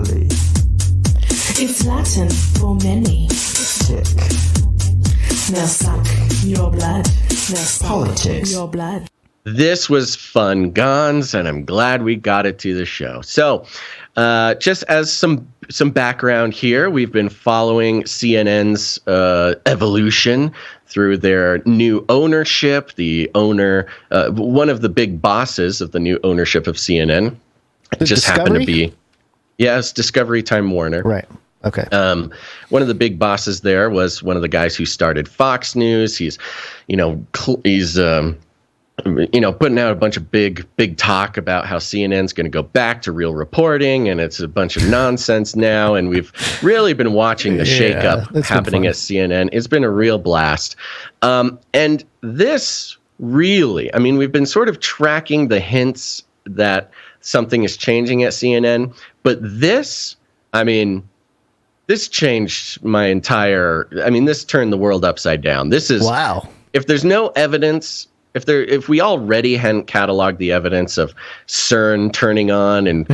monopoly. It's Latin for many. Tick. Now suck your blood. Now suck Politics. your blood. This was fun, Gons, and I'm glad we got it to the show. So, just as some background here, we've been following CNN's evolution through their new ownership. The owner, one of the big bosses of the new ownership of CNN, just happened to be, yes, Discovery Time Warner. Right. Okay. One of the big bosses there was one of the guys who started Fox News. He's putting out a bunch of big talk about how CNN's going to go back to real reporting, and it's a bunch of nonsense now. And we've really been watching the shakeup happening at CNN. It's been a real blast. And this really, I mean, we've been sort of tracking the hints that something is changing at CNN, but this, I mean, this changed my entire, I mean, this turned the world upside down. This is, wow. If there's no evidence, if we already hadn't cataloged the evidence of CERN turning on and,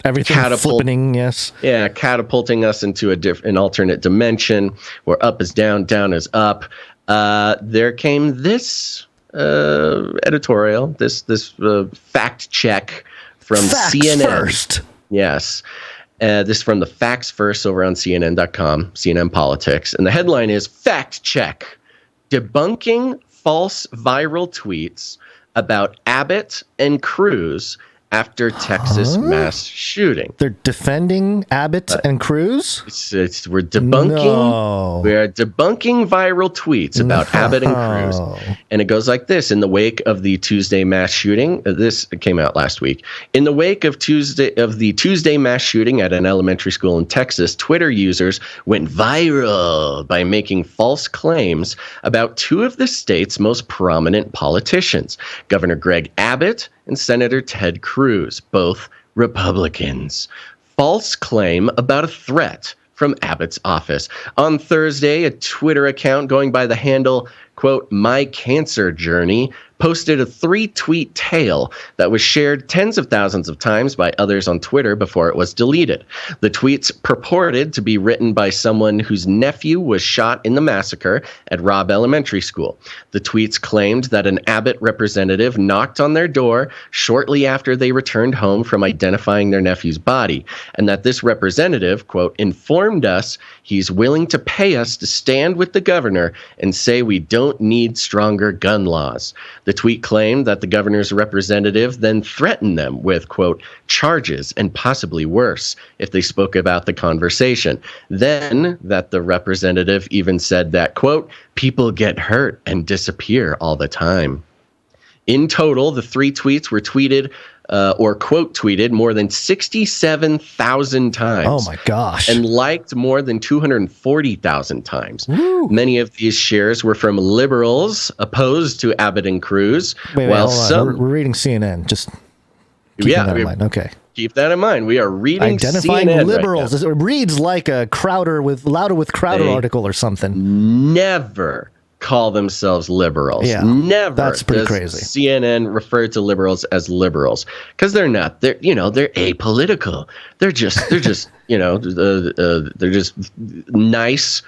everything flipping, yes. Yeah, catapulting us into an alternate dimension where up is down, down is up. There came this editorial, this fact check from Facts CNN. First. Yes. This is from the Facts First over on CNN.com, CNN Politics. And the headline is Fact Check: Debunking False Viral Tweets About Abbott and Cruz After Texas Mass Shooting. They're defending Abbott and Cruz? We're debunking. No. We are debunking viral tweets about Abbott and Cruz. And it goes like this. In the wake of the Tuesday mass shooting, this came out last week. In the wake of the Tuesday mass shooting at an elementary school in Texas, Twitter users went viral by making false claims about two of the state's most prominent politicians, Governor Greg Abbott and Senator Ted Cruz, both Republicans. False claim about a threat from Abbott's office. On Thursday, a Twitter account going by the handle, quote, My Cancer Journey, posted a 3-tweet tale that was shared tens of thousands of times by others on Twitter before it was deleted. The tweets purported to be written by someone whose nephew was shot in the massacre at Robb Elementary School. The tweets claimed that an Abbott representative knocked on their door shortly after they returned home from identifying their nephew's body, and that this representative, quote, informed us he's willing to pay us to stand with the governor and say we don't need stronger gun laws. The tweet claimed that the governor's representative then threatened them with, quote, charges and possibly worse if they spoke about the conversation. Then that the representative even said that, quote, people get hurt and disappear all the time. In total, the 3 tweets were tweeted or quote tweeted more than 67,000 times. Oh my gosh. And liked more than 240,000 times. Woo. Many of these shares were from liberals opposed to Abbott and Cruz. Wait, while hold on. some We're reading CNN. Just keep that in mind. Okay. Keep that in mind. We are reading identifying CNN liberals. Right now. It reads like a Louder with Crowder article or something. Never call themselves liberals. Yeah, never. That's pretty crazy. CNN referred to liberals as liberals because they're not. They're they're apolitical. They're just they're just nice,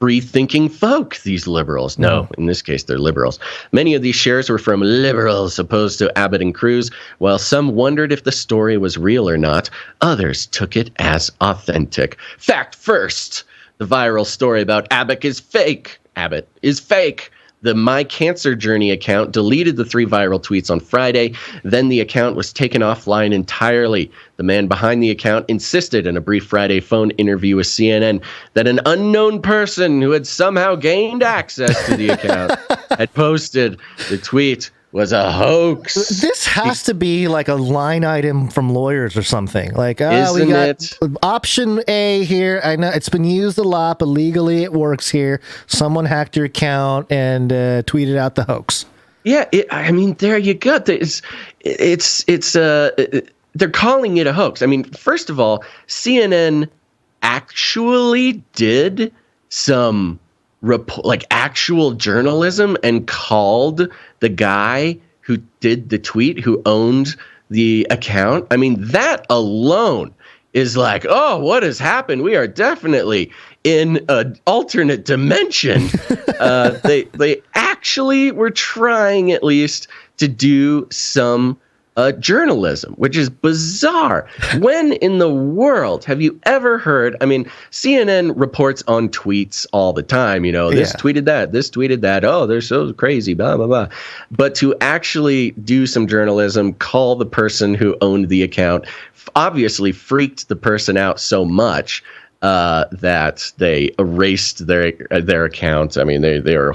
free-thinking folk. These liberals. No, in this case, they're liberals. Many of these shares were from liberals opposed to Abbott and Cruz. While some wondered if the story was real or not, others took it as authentic. Fact first: the viral story about Abbott is fake. Abbott is fake. The My Cancer Journey account deleted the 3 viral tweets on Friday. Then the account was taken offline entirely. The man behind the account insisted in a brief Friday phone interview with CNN that an unknown person who had somehow gained access to the account had posted the tweet was a hoax. This has to be like a line item from lawyers or something. Like, we got option A here. I know it's been used a lot, but legally it works here. Someone hacked your account and tweeted out the hoax. Yeah, I mean, there you go. They're calling it a hoax. I mean, first of all, CNN actually did some actual journalism and called the guy who did the tweet, who owned the account. I mean, that alone is like, oh, what has happened? We are definitely in an alternate dimension. They actually were trying at least to do some journalism, which is bizarre. When in the world have you ever heard? I mean, CNN reports on tweets all the time. You know, this tweeted that, this tweeted that. Oh, they're so crazy, blah, blah, blah. But to actually do some journalism, call the person who owned the account, obviously freaked the person out so much that they erased their account. I mean, they were.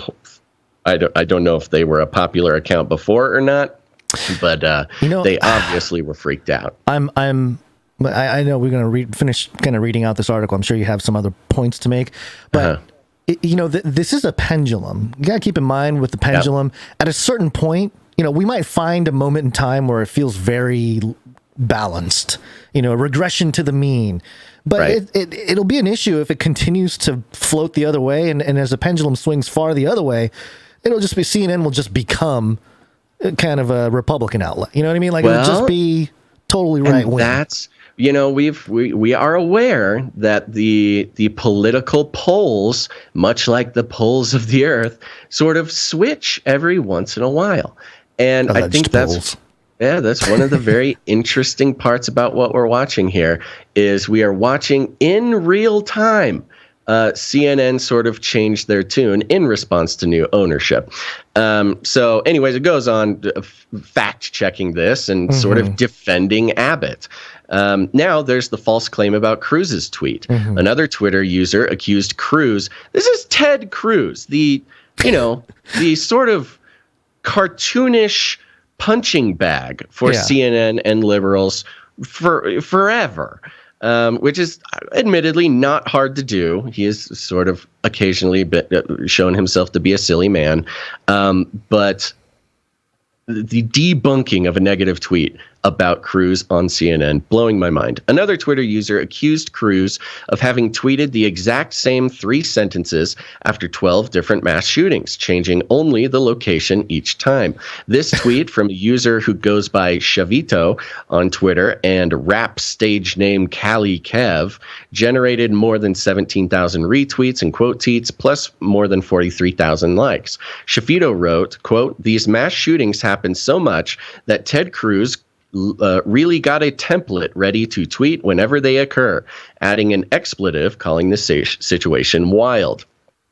I don't know if they were a popular account before or not. But they obviously were freaked out. I know we're going to finish kind of reading out this article. I'm sure you have some other points to make, but this is a pendulum. You got to keep in mind with the pendulum. At a certain point, we might find a moment in time where it feels very balanced. A regression to the mean. But it'll be an issue if it continues to float the other way, and as the pendulum swings far the other way, it'll just be CNN will just become kind of a Republican outlet. You know what I mean? Like, it'll just be totally right wing. That's, we are aware that the political poles, much like the poles of the earth, sort of switch every once in a while. And I think that's one of the very interesting parts about what we're watching here is we are watching in real time. CNN sort of changed their tune in response to new ownership. So anyways, it goes on fact checking this and sort of defending Abbott. Now there's the false claim about Cruz's tweet. Another Twitter user accused Cruz. This is Ted Cruz, the sort of cartoonish punching bag for CNN and liberals forever. Which is admittedly not hard to do. He has sort of occasionally shown himself to be a silly man. But the debunking of a negative tweet about Cruz on CNN, blowing my mind. Another Twitter user accused Cruz of having tweeted the exact same 3 sentences after 12 different mass shootings, changing only the location each time. This tweet from a user who goes by Chavito on Twitter and rap stage name Cali Kev generated more than 17,000 retweets and quote tweets, plus more than 43,000 likes. Chavito wrote, quote, "These mass shootings happen so much that Ted Cruz really got a template ready to tweet whenever they occur," adding an expletive calling the situation wild.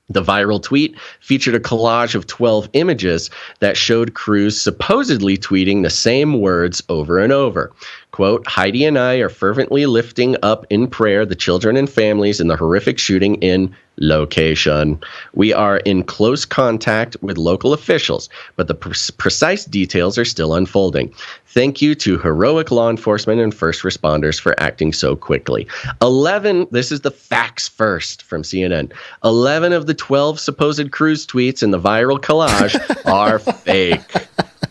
The viral tweet featured a collage of 12 images that showed Cruz supposedly tweeting the same words over and over. Quote, "Heidi and I are fervently lifting up in prayer the children and families in the horrific shooting in location. We are in close contact with local officials, but the precise details are still unfolding. Thank you to heroic law enforcement and first responders for acting so quickly." 11, this is the facts first from CNN. 11 of the 12 supposed Cruz tweets in the viral collage are fake.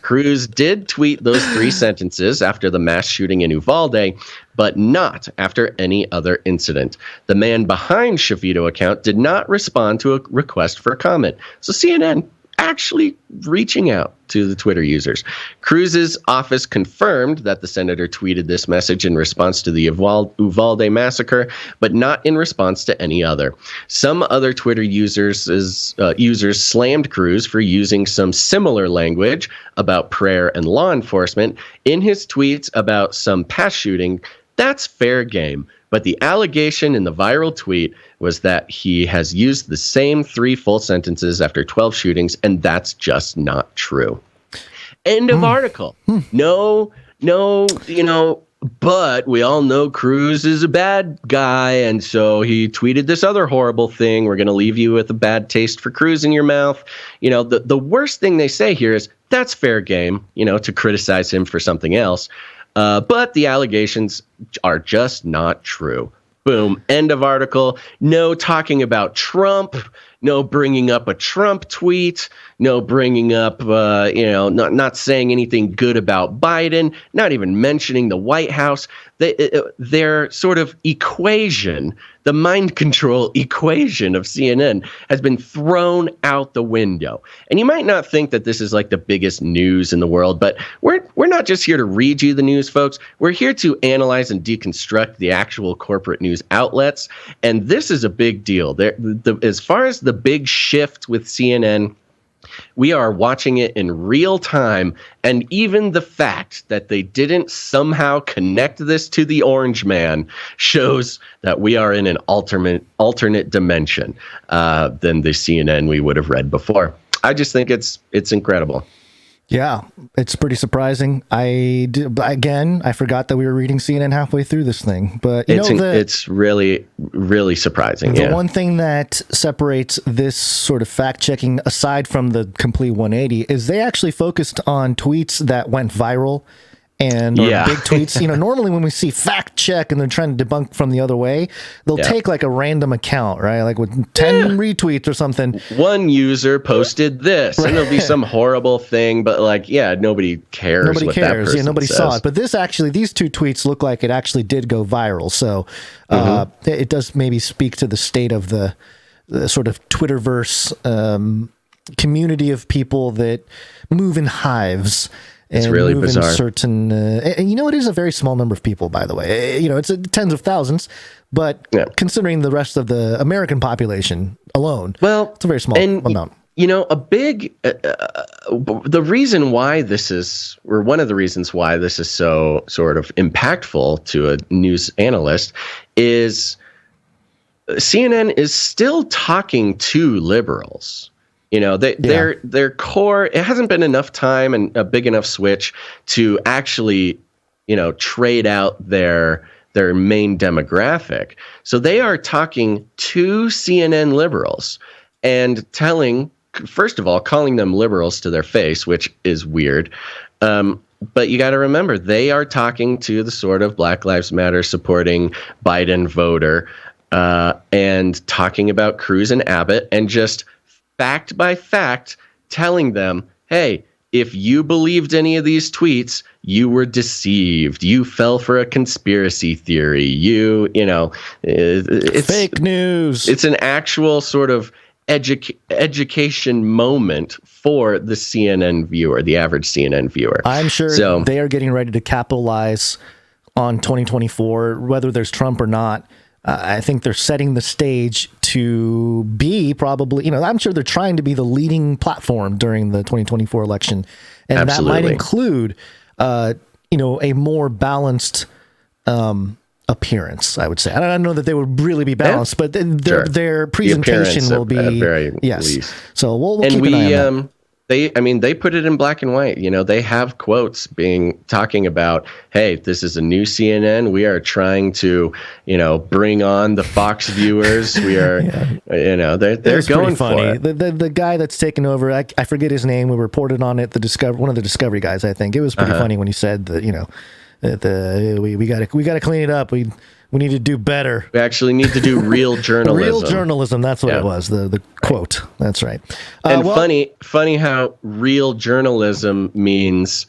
Cruz did tweet those 3 sentences after the mass shooting in Uvalde, but not after any other incident. The man behind Chavito account did not respond to a request for comment. So CNN actually reaching out to the Twitter users. Cruz's office confirmed that the senator tweeted this message in response to the Uvalde massacre, but not in response to any other. Some other Twitter users slammed Cruz for using some similar language about prayer and law enforcement in his tweets about some past shooting. That's fair game. But the allegation in the viral tweet was that he has used the same 3 full sentences after 12 shootings, and that's just not true. End of article. No, but we all know Cruz is a bad guy, and so he tweeted this other horrible thing. We're going to leave you with a bad taste for Cruz in your mouth. The worst thing they say here is that's fair game, to criticize him for something else. But the allegations are just not true. Boom. End of article. No talking about Trump. no bringing up a Trump tweet, no bringing up, not saying anything good about Biden, not even mentioning the White House. Their sort of equation, the mind control equation of CNN, has been thrown out the window. And you might not think that this is like the biggest news in the world, but we're not just here to read you the news, folks. We're here to analyze and deconstruct the actual corporate news outlets. And this is a big deal. As far as the big shift with CNN, we are watching it in real time, and even the fact that they didn't somehow connect this to the Orange Man shows that we are in an alternate dimension than the CNN we would have read before. I just think it's incredible. Yeah, it's pretty surprising. I forgot that we were reading CNN halfway through this thing, but it's really, really surprising. The one thing that separates this sort of fact checking, aside from the complete 180, is they actually focused on tweets that went viral and big tweets. Normally when we see fact check and they're trying to debunk from the other way, they'll take like a random account, right? Like with 10 retweets or something. One user posted this, and it'll be some horrible thing, but nobody cares. Nobody cares. That person nobody says. saw it. But these two tweets look like it actually did go viral. So it does maybe speak to the state of the sort of Twitterverse community of people that move in hives. It's really bizarre. Certain, and it is a very small number of people, by the way. It's tens of thousands, but considering the rest of the American population alone, it's a very small amount. A big, the reason why this is, or one of the reasons why this is so sort of impactful to a news analyst is CNN is still talking to liberals. Their core, it hasn't been enough time and a big enough switch to actually, trade out their main demographic. So they are talking to CNN liberals and first of all, calling them liberals to their face, which is weird. But you got to remember, they are talking to the sort of Black Lives Matter supporting Biden voter and talking about Cruz and Abbott and just fact by fact, telling them, hey, if you believed any of these tweets, you were deceived. You fell for a conspiracy theory. It's fake news. It's an actual sort of education moment for the CNN viewer, the average CNN viewer. I'm sure they are getting ready to capitalize on 2024, whether there's Trump or not. I think they're setting the stage to be probably, I'm sure they're trying to be the leading platform during the 2024 election. And Absolutely. That might include, a more balanced appearance, I would say. I don't know that they would really be balanced, but their presentation will be, least. So we'll keep an eye on that. They put it in black and white. They have quotes talking about, hey, this is a new CNN. We are trying to, bring on the Fox viewers. We are, they're going for it. The guy that's taken over, I forget his name. We reported on it. One of the Discovery guys, I think. It was pretty funny when he said that, we got to clean it up. We need to do better. We actually need to do real journalism. Real journalism. That's what it was. The quote. That's right. And funny how real journalism means,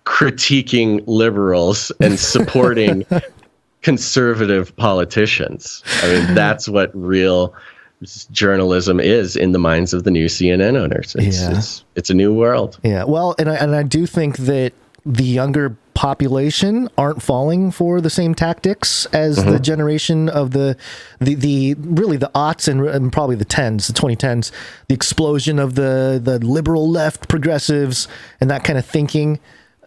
critiquing liberals and supporting conservative politicians. That's what real journalism is in the minds of the new CNN owners. It's a new world. Yeah. Well, and I do think that the younger population aren't falling for the same tactics as the generation of the really the aughts and probably the 2010s, the explosion of the liberal left progressives and that kind of thinking.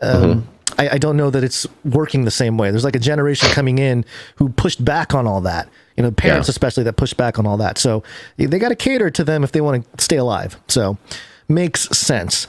I don't know that it's working the same way. There's like a generation coming in who pushed back on all that, parents especially that pushed back on all that. So they got to cater to them if they want to stay alive. So makes sense.